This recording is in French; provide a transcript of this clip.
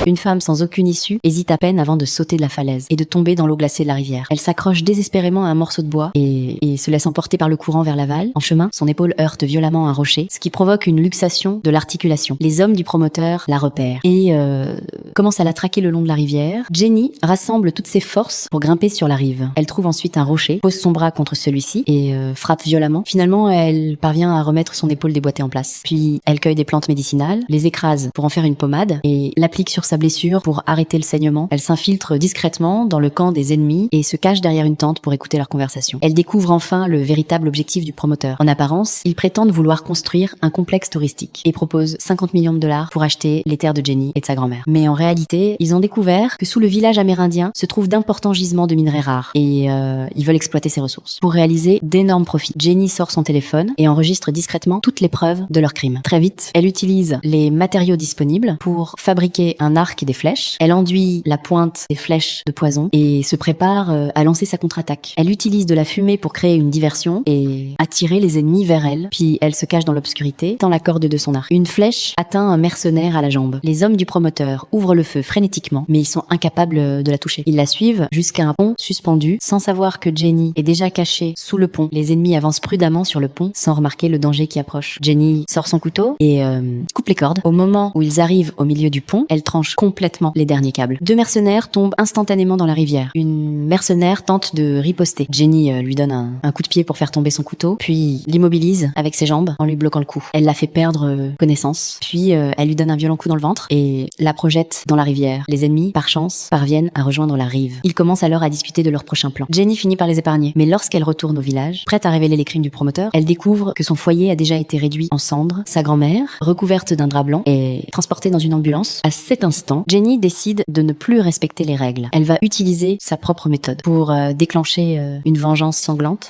Une femme sans aucune issue hésite à peine avant de sauter de la falaise et de tomber dans l'eau glacée de la rivière. Elle s'accroche désespérément à un morceau de bois et se laisse emporter par le courant vers l'aval. En chemin, son épaule heurte violemment un rocher, ce qui provoque une luxation de l'articulation. Les hommes du promoteur la repèrent et commencent à la traquer le long de la rivière. Jenny rassemble toutes ses forces pour grimper sur la rive. Elle trouve ensuite un rocher, pose son bras contre celui-ci et frappe violemment. Finalement, elle parvient à remettre son épaule déboîtée en place. Puis, elle cueille des plantes médicinales, les écrase pour en faire une pommade et l'applique sur sa blessure pour arrêter le saignement. Elle s'infiltre discrètement dans le camp des ennemis et se cache derrière une tente pour écouter leur conversation. Elle découvre enfin le véritable objectif du promoteur. En apparence, ils prétendent vouloir construire un complexe touristique et proposent 50 millions de dollars pour acheter les terres de Jenny et de sa grand-mère. Mais en réalité, ils ont découvert que sous le village amérindien se trouvent d'importants gisements de minerais rares et ils veulent exploiter ces ressources pour réaliser d'énormes profits. Jenny sort son téléphone et enregistre discrètement toutes les preuves de leur crime. Très vite, elle utilise les matériaux disponibles pour fabriquer un arc et des flèches. Elle enduit la pointe des flèches de poison et se prépare à lancer sa contre-attaque. Elle utilise de la fumée pour créer une diversion et attirer les ennemis vers elle. Puis elle se cache dans l'obscurité, tend la corde de son arc. Une flèche atteint un mercenaire à la jambe. Les hommes du promoteur ouvrent le feu frénétiquement, mais ils sont incapables de la toucher. Ils la suivent jusqu'à un pont suspendu, sans savoir que Jenny est déjà cachée sous le pont. Les ennemis avancent prudemment sur le pont sans remarquer le danger qui approche. Jenny sort son couteau et coupe les cordes. Au moment où ils arrivent au milieu du pont, elle tranche complètement les derniers câbles. 2 mercenaires tombent instantanément dans la rivière. Une mercenaire tente de riposter. Jenny lui donne un coup de pied pour faire tomber son couteau, puis l'immobilise avec ses jambes en lui bloquant le cou. Elle la fait perdre connaissance, puis elle lui donne un violent coup dans le ventre et la projette dans la rivière. Les ennemis, par chance, parviennent à rejoindre la rive. Ils commencent alors à discuter de leur prochain plan. Jenny finit par les épargner, mais lorsqu'elle retourne au village, prête à révéler les crimes du promoteur, elle découvre que son foyer a déjà été réduit en cendres. Sa grand-mère, recouverte d'un drap blanc, est transportée dans une ambulance. À cet instant, Jenny décide de ne plus respecter les règles. Elle va utiliser sa propre méthode pour déclencher une vengeance sanglante.